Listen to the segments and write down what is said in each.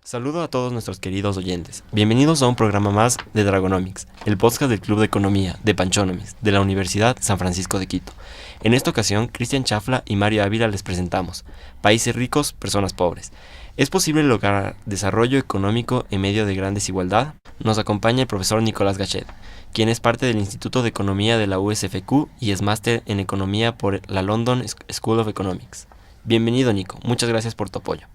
Saludo a todos nuestros queridos oyentes. Bienvenidos a un programa más de Dragonomics, el podcast del Club de Economía de Panchonomics de la Universidad San Francisco de Quito. En esta ocasión, Cristian Chafla y Mario Ávila les presentamos Países ricos, personas pobres. ¿Es posible lograr desarrollo económico en medio de gran desigualdad? Nos acompaña el profesor Nicolás Gachet, quien es parte del Instituto de Economía de la USFQ y es máster en Economía por la London School of Economics. Bienvenido, Nico. Muchas gracias por tu apoyo.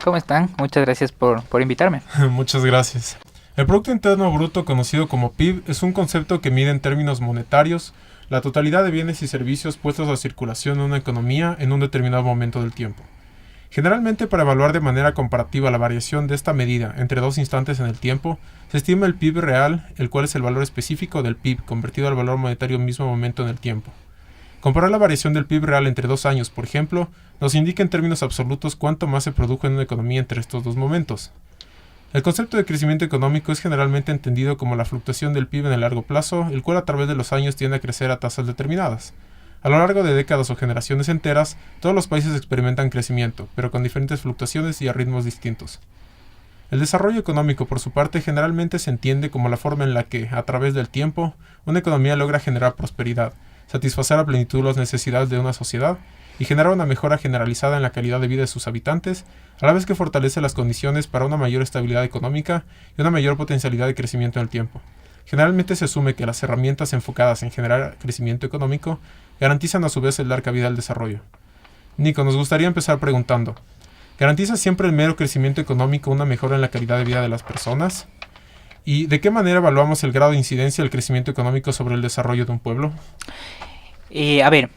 ¿Cómo están? Muchas gracias por invitarme. Muchas gracias. El Producto Interno Bruto, conocido como PIB, es un concepto que mide en términos monetarios la totalidad de bienes y servicios puestos a circulación en una economía en un determinado momento del tiempo. Generalmente, para evaluar de manera comparativa la variación de esta medida entre dos instantes en el tiempo, se estima el PIB real, el cual es el valor específico del PIB convertido al valor monetario al mismo momento en el tiempo. Comparar la variación del PIB real entre 2 años, por ejemplo, nos indica en términos absolutos cuánto más se produjo en una economía entre estos dos momentos. El concepto de crecimiento económico es generalmente entendido como la fluctuación del PIB en el largo plazo, el cual a través de los años tiende a crecer a tasas determinadas. A lo largo de décadas o generaciones enteras, todos los países experimentan crecimiento, pero con diferentes fluctuaciones y a ritmos distintos. El desarrollo económico, por su parte, generalmente se entiende como la forma en la que, a través del tiempo, una economía logra generar prosperidad, satisfacer a plenitud las necesidades de una sociedad y generar una mejora generalizada en la calidad de vida de sus habitantes, a la vez que fortalece las condiciones para una mayor estabilidad económica y una mayor potencialidad de crecimiento en el tiempo. Generalmente se asume que las herramientas enfocadas en generar crecimiento económico garantizan a su vez el dar cabida al desarrollo. Nico, nos gustaría empezar preguntando, ¿garantiza siempre el mero crecimiento económico una mejora en la calidad de vida de las personas? ¿Y de qué manera evaluamos el grado de incidencia del crecimiento económico sobre el desarrollo de un pueblo? El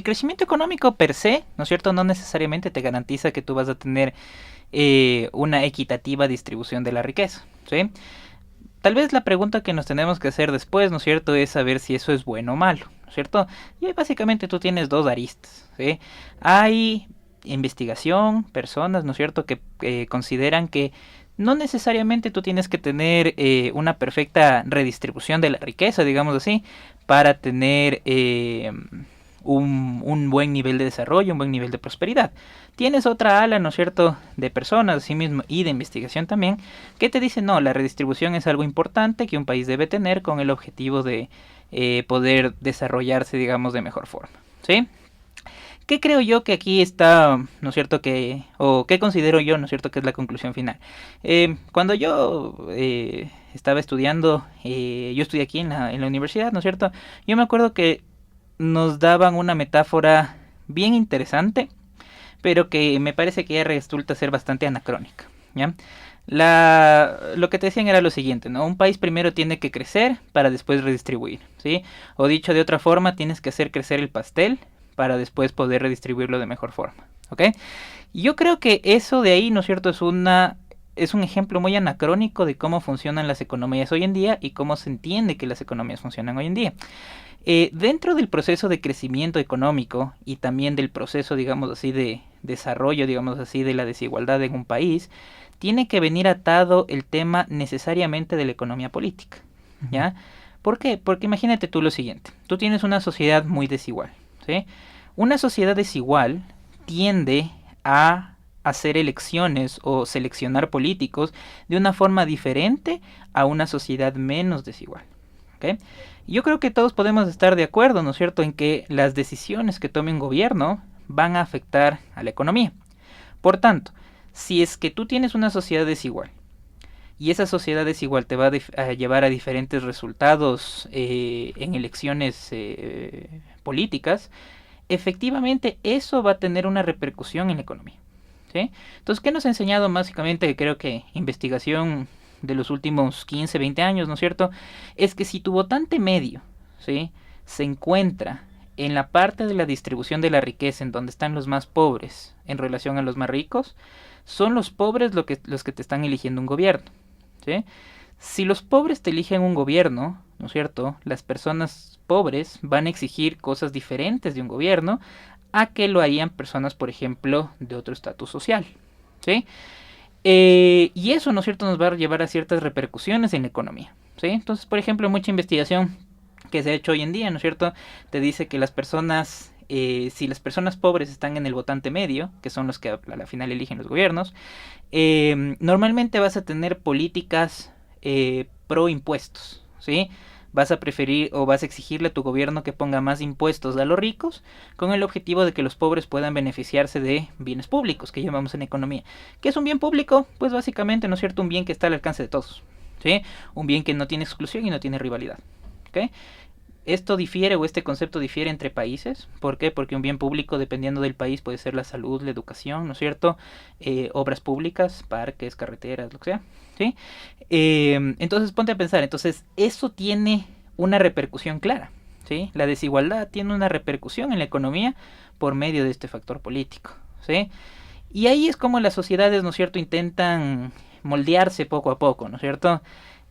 crecimiento económico per se, ¿no es cierto?, no necesariamente te garantiza que tú vas a tener una equitativa distribución de la riqueza, ¿sí? Tal vez la pregunta que nos tenemos que hacer después, ¿no es cierto?, es saber si eso es bueno o malo, ¿no es cierto? Y ahí básicamente tú tienes dos aristas, ¿sí? Hay investigación, personas, ¿no es cierto?, que consideran que no necesariamente tú tienes que tener una perfecta redistribución de la riqueza, digamos así, para tener un buen nivel de desarrollo, un buen nivel de prosperidad. Tienes otra ala, ¿no es cierto?, de personas, así mismo, y de investigación también, que te dicen, no, la redistribución es algo importante que un país debe tener con el objetivo de poder desarrollarse, digamos, de mejor forma, ¿sí? ¿Qué creo yo que aquí está, ¿no es cierto?, o qué considero yo, ¿no es cierto?, que es la conclusión final? Cuando yo estaba estudiando, yo estudié aquí en la universidad, ¿no es cierto?, yo me acuerdo que nos daban una metáfora bien interesante, pero que me parece que ya resulta ser bastante anacrónica, ¿ya? Lo que te decían era lo siguiente, ¿no? Un país primero tiene que crecer para después redistribuir, ¿sí? O dicho de otra forma, tienes que hacer crecer el pastel para después poder redistribuirlo de mejor forma, ¿ok? Y yo creo que eso de ahí, ¿no es cierto?, es un ejemplo muy anacrónico de cómo funcionan las economías hoy en día y cómo se entiende que las economías funcionan hoy en día. Dentro del proceso de crecimiento económico y también del proceso, digamos así, de desarrollo, digamos así, de la desigualdad en un país, tiene que venir atado el tema necesariamente de la economía política, ¿ya? ¿Por qué? Porque imagínate tú lo siguiente, tú tienes una sociedad muy desigual, ¿sí? Una sociedad desigual tiende a hacer elecciones o seleccionar políticos de una forma diferente a una sociedad menos desigual, ¿ok? Yo creo que todos podemos estar de acuerdo, ¿no es cierto?, en que las decisiones que tome un gobierno van a afectar a la economía. Por tanto, si es que tú tienes una sociedad desigual y esa sociedad desigual te va a llevar a diferentes resultados en elecciones políticas, efectivamente eso va a tener una repercusión en la economía, ¿sí? Entonces, ¿qué nos ha enseñado básicamente? Creo que investigación de los últimos 15, 20 años, ¿no es cierto?, es que si tu votante medio, ¿sí?, se encuentra en la parte de la distribución de la riqueza en donde están los más pobres en relación a los más ricos, son los pobres los que te están eligiendo un gobierno, ¿sí? Si los pobres te eligen un gobierno, ¿no es cierto?, las personas pobres van a exigir cosas diferentes de un gobierno a que lo harían personas, por ejemplo, de otro estatus social, ¿sí? Y eso, ¿no es cierto?, nos va a llevar a ciertas repercusiones en la economía, ¿sí? Entonces, por ejemplo, mucha investigación que se ha hecho hoy en día, ¿no es cierto?, te dice que las personas si las personas pobres están en el votante medio, que son los que a la final eligen los gobiernos, normalmente vas a tener políticas pro impuestos, ¿sí? Vas a preferir o vas a exigirle a tu gobierno que ponga más impuestos a los ricos con el objetivo de que los pobres puedan beneficiarse de bienes públicos, que llamamos en economía. ¿Qué es un bien público? Pues básicamente, ¿no es cierto?, un bien que está al alcance de todos, ¿sí? Un bien que no tiene exclusión y no tiene rivalidad, ¿ok? Esto difiere, o este concepto difiere entre países. ¿Por qué? Porque un bien público, dependiendo del país, puede ser la salud, la educación, ¿no es cierto? Obras públicas, parques, carreteras, lo que sea, ¿sí? Entonces ponte a pensar, entonces eso tiene una repercusión clara, ¿sí? La desigualdad tiene una repercusión en la economía por medio de este factor político, ¿sí? Y ahí es como las sociedades, ¿no es cierto?, intentan moldearse poco a poco, ¿no es cierto?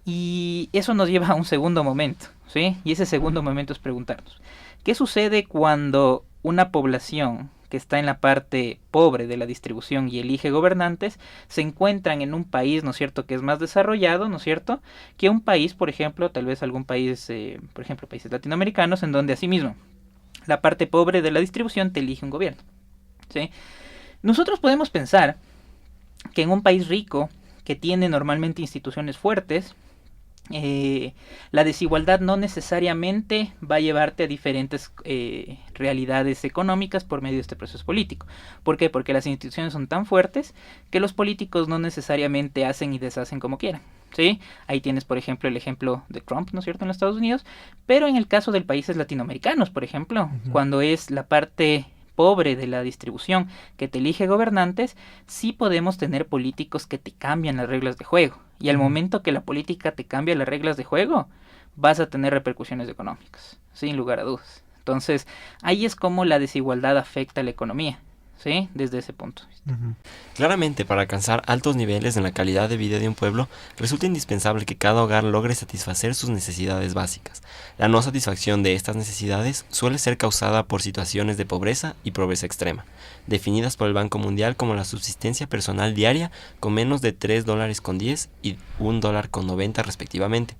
Y eso nos lleva a un segundo momento, ¿sí? Y ese segundo momento es preguntarnos, ¿qué sucede cuando una población que está en la parte pobre de la distribución y elige gobernantes se encuentran en un país, ¿no es cierto?, que es más desarrollado, ¿no es cierto?, que un país, por ejemplo, tal vez algún país, por ejemplo, países latinoamericanos, en donde asimismo la parte pobre de la distribución te elige un gobierno, ¿sí? Nosotros podemos pensar que en un país rico, que tiene normalmente instituciones fuertes, la desigualdad no necesariamente va a llevarte a diferentes realidades económicas por medio de este proceso político. ¿Por qué? Porque las instituciones son tan fuertes que los políticos no necesariamente hacen y deshacen como quieran, ¿sí? Ahí tienes, por ejemplo, el ejemplo de Trump, ¿no es cierto?, en los Estados Unidos, pero en el caso de países latinoamericanos, por ejemplo, cuando es la parte pobre de la distribución que te elige gobernantes, sí podemos tener políticos que te cambian las reglas de juego. Y al momento que la política te cambia las reglas de juego, vas a tener repercusiones económicas, sin lugar a dudas. Entonces, ahí es como la desigualdad afecta a la economía, ¿sí? Desde ese punto. Claramente, para alcanzar altos niveles en la calidad de vida de un pueblo, resulta indispensable que cada hogar logre satisfacer sus necesidades básicas. La no satisfacción de estas necesidades suele ser causada por situaciones de pobreza y pobreza extrema, definidas por el Banco Mundial como la subsistencia personal diaria con menos de $3.10 y $1.90 respectivamente.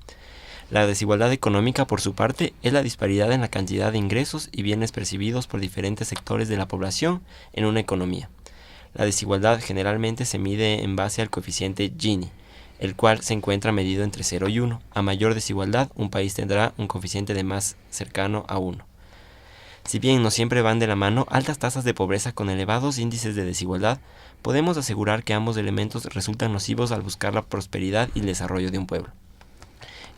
La desigualdad económica, por su parte, es la disparidad en la cantidad de ingresos y bienes percibidos por diferentes sectores de la población en una economía. La desigualdad generalmente se mide en base al coeficiente Gini, el cual se encuentra medido entre 0 y 1. A mayor desigualdad, un país tendrá un coeficiente de más cercano a 1. Si bien no siempre van de la mano altas tasas de pobreza con elevados índices de desigualdad, podemos asegurar que ambos elementos resultan nocivos al buscar la prosperidad y el desarrollo de un pueblo.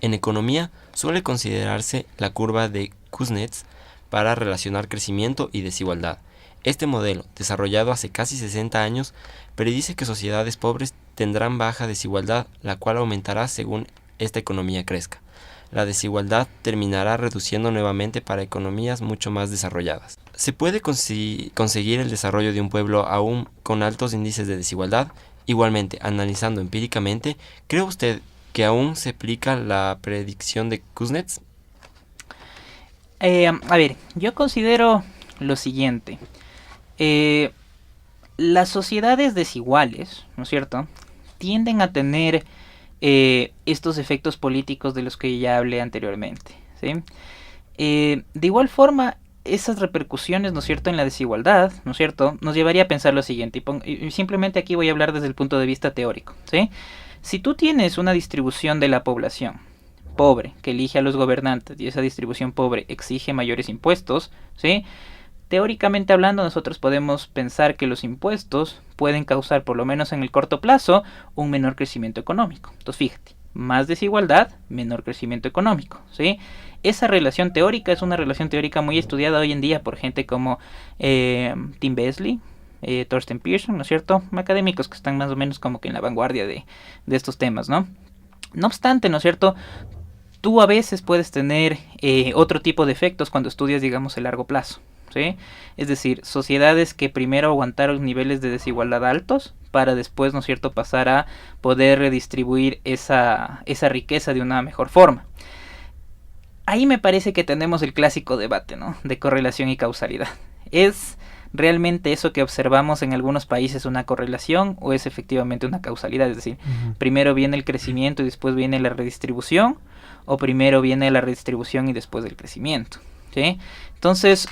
En economía suele considerarse la curva de Kuznets para relacionar crecimiento y desigualdad. Este modelo, desarrollado hace casi 60 años, predice que sociedades pobres tendrán baja desigualdad, la cual aumentará según esta economía crezca. La desigualdad terminará reduciendo nuevamente para economías mucho más desarrolladas. ¿Se puede conseguir el desarrollo de un pueblo aún con altos índices de desigualdad? Igualmente, analizando empíricamente, ¿cree usted que aún se aplica la predicción de Kuznets? A ver, yo considero lo siguiente. Las sociedades desiguales, ¿no es cierto?, tienden a tener estos efectos políticos de los que ya hablé anteriormente, ¿sí? De igual forma, esas repercusiones, ¿no es cierto?, en la desigualdad, ¿no es cierto?, nos llevaría a pensar lo siguiente, y simplemente aquí voy a hablar desde el punto de vista teórico, ¿sí? Si tú tienes una distribución de la población pobre que elige a los gobernantes y esa distribución pobre exige mayores impuestos, ¿sí?, teóricamente hablando, nosotros podemos pensar que los impuestos pueden causar, por lo menos en el corto plazo, un menor crecimiento económico. Entonces, fíjate, más desigualdad, menor crecimiento económico, ¿sí? Esa relación teórica es una relación teórica muy estudiada hoy en día por gente como Tim Besley, Thorsten Pearson, ¿no es cierto?, académicos que están más o menos como que en la vanguardia de estos temas, ¿no? No obstante, ¿no es cierto?, tú a veces puedes tener otro tipo de efectos cuando estudias, digamos, el largo plazo, ¿sí? Es decir, sociedades que primero aguantaron niveles de desigualdad altos para después, ¿no es cierto?, pasar a poder redistribuir esa riqueza de una mejor forma. Ahí me parece que tenemos el clásico debate, ¿no?, de correlación y causalidad. ¿Es realmente eso que observamos en algunos países una correlación o es efectivamente una causalidad? Es decir, primero viene el crecimiento y después viene la redistribución, o primero viene la redistribución y después el crecimiento, ¿sí? Entonces,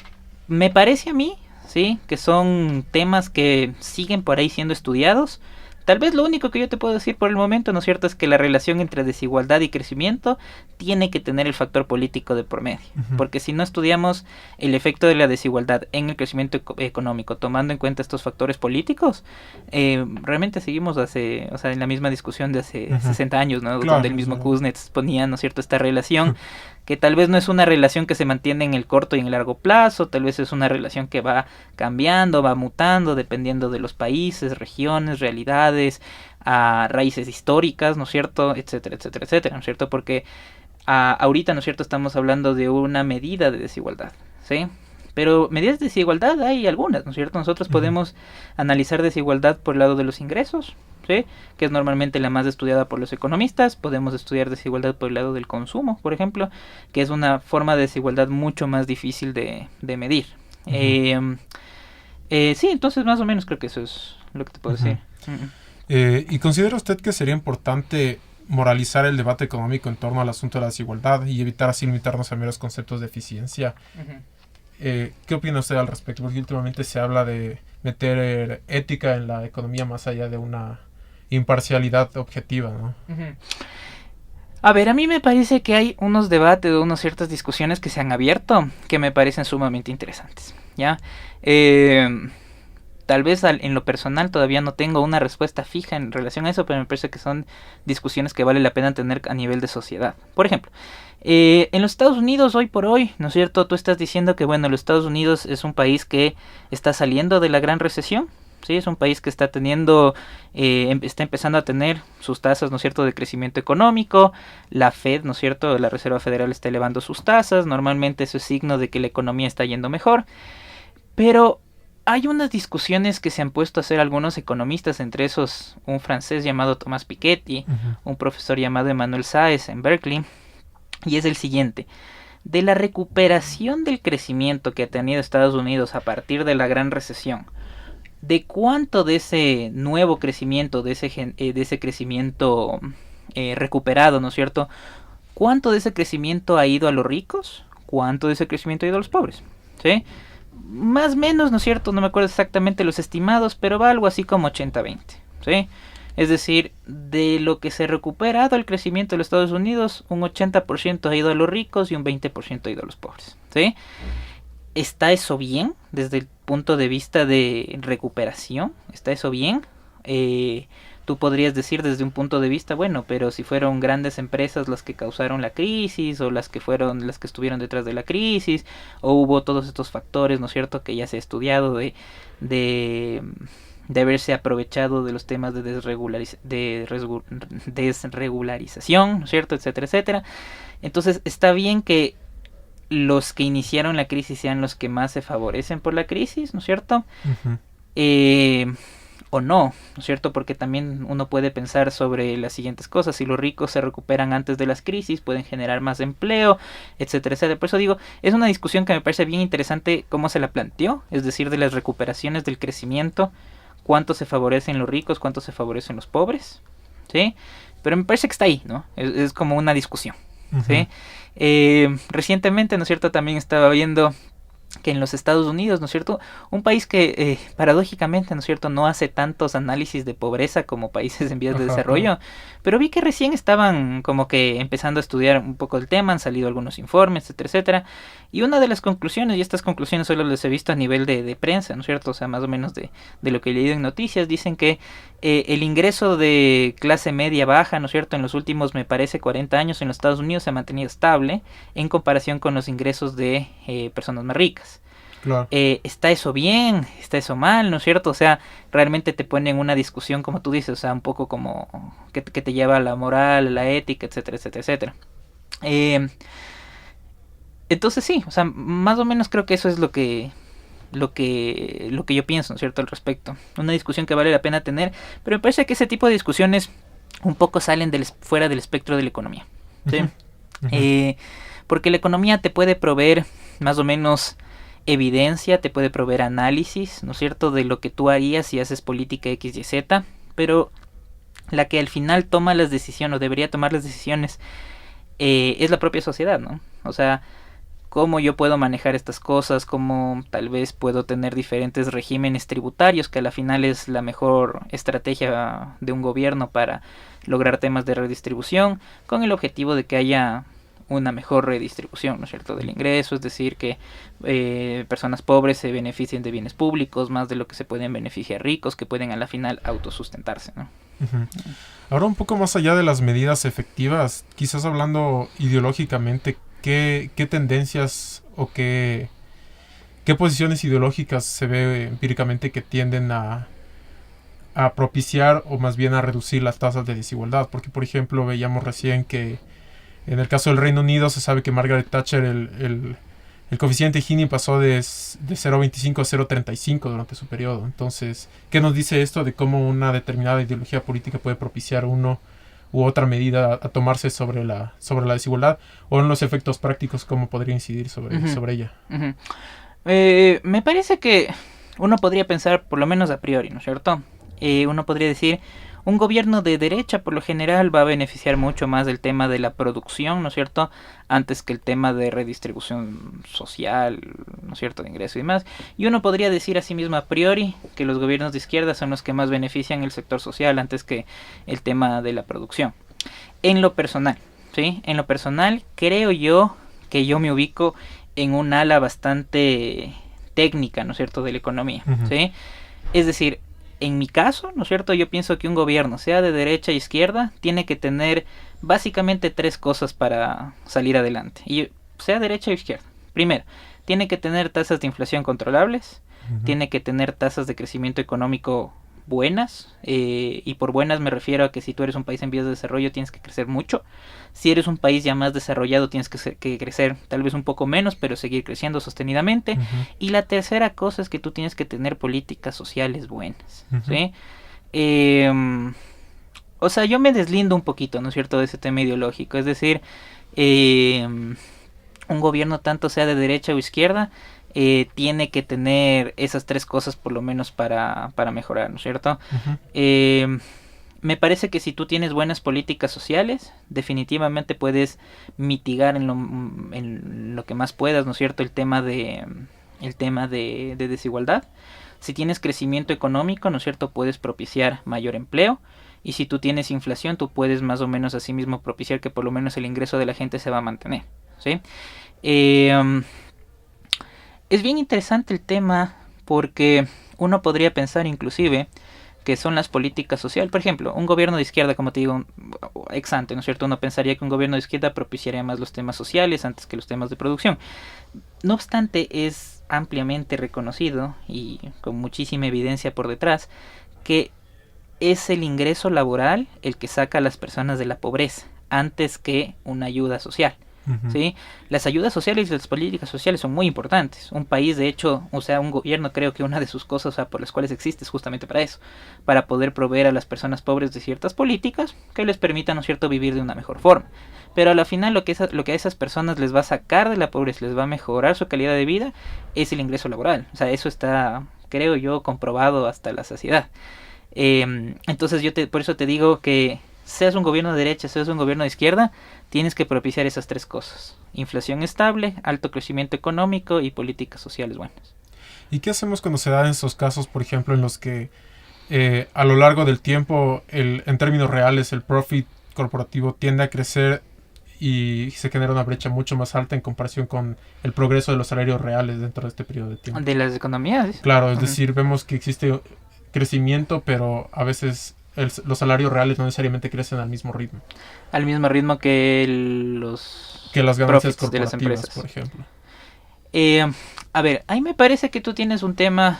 Me parece a mí, sí, que son temas que siguen por ahí siendo estudiados. Tal vez lo único que yo te puedo decir por el momento, ¿no es cierto?, es que la relación entre desigualdad y crecimiento tiene que tener el factor político de por medio. Porque si no estudiamos el efecto de la desigualdad en el crecimiento económico, tomando en cuenta estos factores políticos, realmente seguimos en la misma discusión de hace 60 años, ¿no? Claro, Donde el mismo Kuznets ponía, ¿no es cierto?, esta relación que tal vez no es una relación que se mantiene en el corto y en el largo plazo, tal vez es una relación que va cambiando, va mutando, dependiendo de los países, regiones, realidades, raíces históricas, ¿no es cierto?, etcétera, etcétera, etcétera, ¿no es cierto?, porque ahorita, ¿no es cierto?, estamos hablando de una medida de desigualdad, ¿sí? Pero medidas de desigualdad hay algunas, ¿no es cierto? Nosotros podemos analizar desigualdad por el lado de los ingresos, ¿sí?, que es normalmente la más estudiada por los economistas. Podemos estudiar desigualdad por el lado del consumo, por ejemplo, que es una forma de desigualdad mucho más difícil de medir. Sí, entonces más o menos creo que eso es lo que te puedo decir. ¿Y considera usted que sería importante moralizar el debate económico en torno al asunto de la desigualdad y evitar así limitarnos a meros conceptos de eficiencia? ¿Qué opina usted al respecto? Porque últimamente se habla de meter ética en la economía más allá de una imparcialidad objetiva, ¿no? A ver, a mí me parece que hay unos debates o unas ciertas discusiones que se han abierto que me parecen sumamente interesantes, ¿ya? Tal vez en lo personal todavía no tengo una respuesta fija en relación a eso, pero me parece que son discusiones que vale la pena tener a nivel de sociedad. Por ejemplo, en los Estados Unidos hoy por hoy, ¿no es cierto?, tú estás diciendo que, bueno, los Estados Unidos es un país que está saliendo de la gran recesión, ¿sí? Es un país que está teniendo, está empezando a tener sus tasas, ¿no es cierto?, de crecimiento económico. La Fed, ¿no es cierto?, la Reserva Federal está elevando sus tasas. Normalmente eso es signo de que la economía está yendo mejor. Pero hay unas discusiones que se han puesto a hacer algunos economistas, entre esos un francés llamado Thomas Piketty, un profesor llamado Emmanuel Saez en Berkeley, y es el siguiente: de la recuperación del crecimiento que ha tenido Estados Unidos a partir de la gran recesión, de cuánto de ese nuevo crecimiento, de ese crecimiento recuperado, ¿no es cierto?, cuánto de ese crecimiento ha ido a los ricos, cuánto de ese crecimiento ha ido a los pobres, ¿sí? Más o menos, ¿no es cierto?, no me acuerdo exactamente los estimados, pero va algo así como 80-20, ¿sí? Es decir, de lo que se ha recuperado el crecimiento de los Estados Unidos, un 80% ha ido a los ricos y un 20% ha ido a los pobres, ¿sí? ¿Está eso bien desde el punto de vista de recuperación? ¿Está eso bien? Tú podrías decir desde un punto de vista, bueno, pero si fueron grandes empresas las que causaron la crisis, o las que estuvieron detrás de la crisis, o hubo todos estos factores, ¿no es cierto?, que ya se ha estudiado de haberse aprovechado de los temas de desregularización, ¿no es cierto?, etcétera, etcétera. Entonces, está bien que los que iniciaron la crisis sean los que más se favorecen por la crisis, ¿no es cierto? O no, ¿no es cierto? Porque también uno puede pensar sobre las siguientes cosas: si los ricos se recuperan antes de las crisis, pueden generar más empleo, etcétera, etcétera. Por eso digo, es una discusión que me parece bien interesante cómo se la planteó, es decir, de las recuperaciones del crecimiento, cuánto se favorecen los ricos, cuánto se favorecen los pobres, ¿sí? Pero me parece que está ahí, ¿no? Es como una discusión, ¿sí? Recientemente, ¿no es cierto?, también estaba viendo que en los Estados Unidos, ¿no es cierto?, un país que paradójicamente, ¿no es cierto?, no hace tantos análisis de pobreza como países en vías de desarrollo, pero vi que recién estaban como que empezando a estudiar un poco el tema, han salido algunos informes, etcétera, etcétera, y una de las conclusiones, y estas conclusiones solo las he visto a nivel de prensa, ¿no es cierto?, o sea, más o menos de lo que he leído en noticias, dicen que el ingreso de clase media baja, ¿no es cierto?, en los últimos, me parece, 40 años en los Estados Unidos se ha mantenido estable en comparación con los ingresos de personas más ricas. Claro. ¿Está eso bien? ¿Está eso mal? ¿No es cierto? O sea, realmente te pone en una discusión, como tú dices, o sea, un poco como que te lleva a la moral, a la ética, etcétera, etcétera, etcétera. Entonces sí, o sea, más o menos creo que eso es lo que yo pienso, ¿no es cierto?, al respecto. Una discusión que vale la pena tener, pero me parece que ese tipo de discusiones un poco salen fuera del espectro de la economía, ¿sí? Porque la economía te puede proveer más o menos evidencia, te puede proveer análisis, ¿no es cierto?, de lo que tú harías si haces política X, Y, Z, pero la que al final toma las decisiones, o debería tomar las decisiones, es la propia sociedad, ¿no? O sea, cómo yo puedo manejar estas cosas, cómo tal vez puedo tener diferentes regímenes tributarios, que a la final es la mejor estrategia de un gobierno para lograr temas de redistribución, con el objetivo de que haya una mejor redistribución, ¿no es cierto?, del ingreso, es decir, que personas pobres se beneficien de bienes públicos más de lo que se pueden beneficiar ricos, que pueden a la final autosustentarse, ¿no? Uh-huh. Ahora, un poco más allá de las medidas efectivas, quizás hablando ideológicamente, ¿qué tendencias o qué posiciones ideológicas se ve empíricamente que tienden a propiciar o más bien a reducir las tasas de desigualdad? Porque, por ejemplo, veíamos recién que en el caso del Reino Unido se sabe que Margaret Thatcher, el coeficiente Gini pasó de 0,25 a 0,35 durante su periodo. Entonces, ¿qué nos dice esto de cómo una determinada ideología política puede propiciar uno u otra medida a tomarse sobre la desigualdad, o en los efectos prácticos, cómo podría incidir sobre ella? Uh-huh. Me parece que uno podría pensar, por lo menos a priori, ¿no es cierto? Uno podría decir, un gobierno de derecha por lo general va a beneficiar mucho más del tema de la producción, ¿no es cierto?, antes que el tema de redistribución social, ¿no es cierto?, de ingreso y demás. Y uno podría decir asimismo a priori que los gobiernos de izquierda son los que más benefician el sector social antes que el tema de la producción. En lo personal, ¿sí? En lo personal creo yo que yo me ubico en un ala bastante técnica, ¿no es cierto?, de la economía, uh-huh. ¿Sí? Es decir, en mi caso, ¿no es cierto?, yo pienso que un gobierno, sea de derecha o izquierda, tiene que tener básicamente 3 cosas para salir adelante. Y sea derecha o izquierda. Primero, tiene que tener tasas de inflación controlables, uh-huh. Tiene que tener tasas de crecimiento económico buenas, y por buenas me refiero a que si tú eres un país en vías de desarrollo tienes que crecer mucho. Si eres un país ya más desarrollado tienes que crecer tal vez un poco menos, pero seguir creciendo sostenidamente. Uh-huh. Y la tercera cosa es que tú tienes que tener políticas sociales buenas, uh-huh. ¿Sí? O sea, yo me deslindo un poquito, ¿no es cierto?, de ese tema ideológico. Es decir, un gobierno, tanto sea de derecha o izquierda, tiene que tener esas 3 cosas por lo menos para mejorar, ¿no es cierto? Uh-huh. Me parece que si tú tienes buenas políticas sociales, definitivamente puedes mitigar en lo que más puedas, ¿no es cierto?, el tema de desigualdad. Si tienes crecimiento económico, ¿no es cierto?, puedes propiciar mayor empleo. Y si tú tienes inflación, tú puedes más o menos así mismo propiciar que por lo menos el ingreso de la gente se va a mantener, ¿sí? Es bien interesante el tema porque uno podría pensar inclusive que son las políticas sociales. Por ejemplo, un gobierno de izquierda, como te digo, ex ante, ¿no es cierto? Uno pensaría que un gobierno de izquierda propiciaría más los temas sociales antes que los temas de producción. No obstante, es ampliamente reconocido y con muchísima evidencia por detrás que es el ingreso laboral el que saca a las personas de la pobreza antes que una ayuda social. Uh-huh. ¿Sí? Las ayudas sociales y las políticas sociales son muy importantes. Un país, de hecho, o sea, un gobierno, creo que una de sus cosas, o sea, por las cuales existe es justamente para eso, para poder proveer a las personas pobres de ciertas políticas que les permitan, ¿no es cierto?, vivir de una mejor forma. Pero a la final lo que a esas personas les va a sacar de la pobreza, les va a mejorar su calidad de vida, es el ingreso laboral. O sea, eso está, creo yo, comprobado hasta la saciedad. Entonces por eso te digo que seas un gobierno de derecha, seas un gobierno de izquierda, tienes que propiciar esas 3 cosas: inflación estable, alto crecimiento económico y políticas sociales buenas. ¿Y qué hacemos cuando se dan esos casos, por ejemplo, en los que a lo largo del tiempo, en términos reales, el profit corporativo tiende a crecer y se genera una brecha mucho más alta en comparación con el progreso de los salarios reales dentro de este periodo de tiempo? De las economías. Claro, es decir, vemos que existe crecimiento, pero a veces los salarios reales no necesariamente crecen al mismo ritmo. Al mismo ritmo que las ganancias corporativas, de las empresas, por ejemplo. A ver, ahí me parece que tú tienes un tema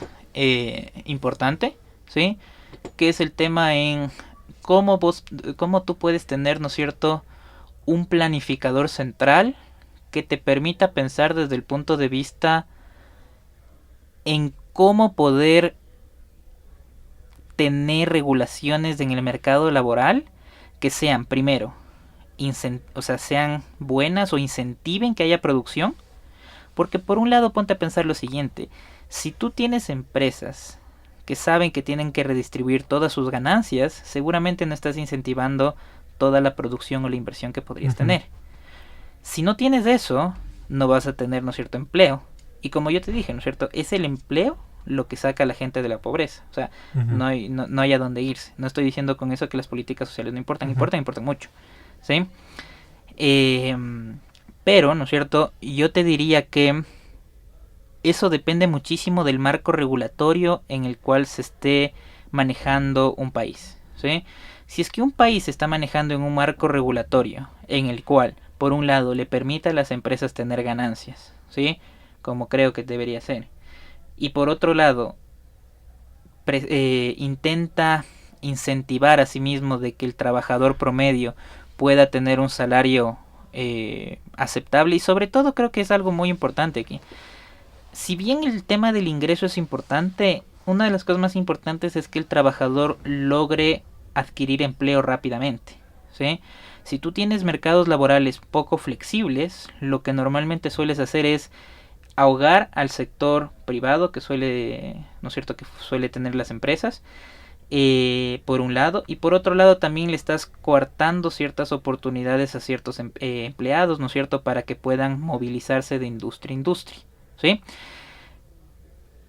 importante, ¿sí? Que es el tema en cómo tú puedes tener, ¿no es cierto?, un planificador central que te permita pensar desde el punto de vista en cómo poder tener regulaciones en el mercado laboral que sean, primero, sean buenas o incentiven que haya producción. Porque por un lado, ponte a pensar lo siguiente: si tú tienes empresas que saben que tienen que redistribuir todas sus ganancias, seguramente no estás incentivando toda la producción o la inversión que podrías tener. Si no tienes eso, no vas a tener, ¿no es cierto?, empleo. Y como yo te dije, ¿no es cierto?, es el empleo lo que saca a la gente de la pobreza. O sea, no hay a dónde irse. No estoy diciendo con eso que las políticas sociales no importan, importan mucho, ¿sí? Pero, ¿no es cierto?, yo te diría que eso depende muchísimo del marco regulatorio en el cual se esté manejando un país, ¿sí? Si es que un país se está manejando en un marco regulatorio en el cual, por un lado, le permita a las empresas tener ganancias, ¿sí?, como creo que debería ser, y por otro lado, intenta incentivar a sí mismo de que el trabajador promedio pueda tener un salario aceptable, y sobre todo creo que es algo muy importante aquí. Si bien el tema del ingreso es importante, una de las cosas más importantes es que el trabajador logre adquirir empleo rápidamente, ¿sí? Si tú tienes mercados laborales poco flexibles, lo que normalmente sueles hacer es ahogar al sector privado que suele, ¿no es cierto?, que suele tener las empresas, por un lado, y por otro lado también le estás coartando ciertas oportunidades a ciertos empleados, ¿no es cierto?, para que puedan movilizarse de industria a industria, ¿sí?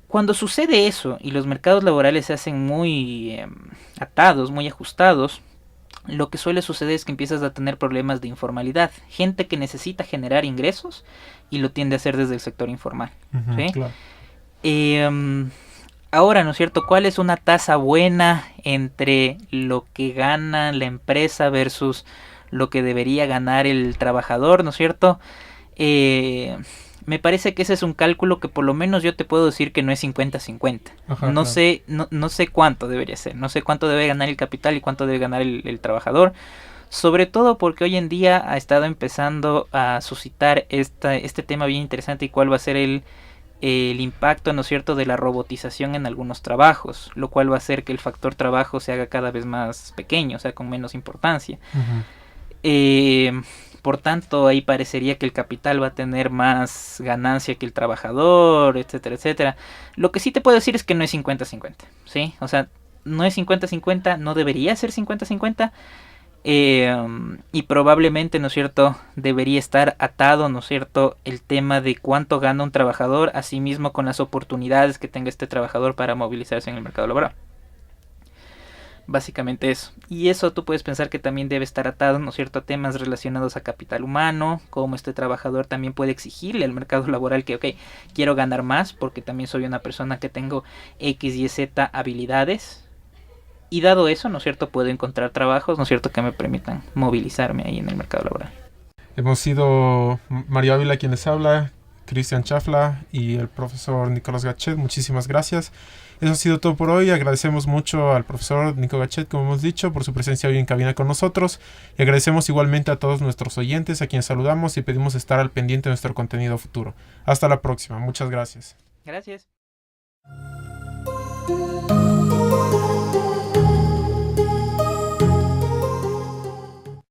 Cuando sucede eso y los mercados laborales se hacen muy atados, muy ajustados, lo que suele suceder es que empiezas a tener problemas de informalidad. Gente que necesita generar ingresos y lo tiende a hacer desde el sector informal, ¿sí? Claro. Ahora, ¿no es cierto?, ¿cuál es una tasa buena entre lo que gana la empresa versus lo que debería ganar el trabajador, ¿no es cierto? Me parece que ese es un cálculo que por lo menos yo te puedo decir que no es 50-50. No sé cuánto debería ser, no sé cuánto debe ganar el capital y cuánto debe ganar el trabajador. Sobre todo porque hoy en día ha estado empezando a suscitar este tema bien interesante, y cuál va a ser el impacto, ¿no es cierto?, de la robotización en algunos trabajos, lo cual va a hacer que el factor trabajo se haga cada vez más pequeño, o sea, con menos importancia. Por tanto, ahí parecería que el capital va a tener más ganancia que el trabajador, etcétera, etcétera. Lo que sí te puedo decir es que no es 50-50, ¿sí? O sea, no es 50-50, no debería ser 50-50, y probablemente, ¿no es cierto?, debería estar atado, ¿no es cierto?, el tema de cuánto gana un trabajador, así mismo con las oportunidades que tenga este trabajador para movilizarse en el mercado laboral. Básicamente eso. Y eso tú puedes pensar que también debe estar atado, ¿no es cierto?, a temas relacionados a capital humano, como este trabajador también puede exigirle al mercado laboral que, ok, quiero ganar más porque también soy una persona que tengo X, Y, Z habilidades. Y dado eso, ¿no es cierto?, puedo encontrar trabajos, ¿no es cierto?, que me permitan movilizarme ahí en el mercado laboral. Hemos sido Mario Ávila quien les habla, Cristian Chafla y el profesor Nicolás Gachet. Muchísimas gracias. Eso ha sido todo por hoy. Agradecemos mucho al profesor Nico Gachet, como hemos dicho, por su presencia hoy en cabina con nosotros. Y agradecemos igualmente a todos nuestros oyentes, a quienes saludamos y pedimos estar al pendiente de nuestro contenido futuro. Hasta la próxima. Muchas gracias. Gracias.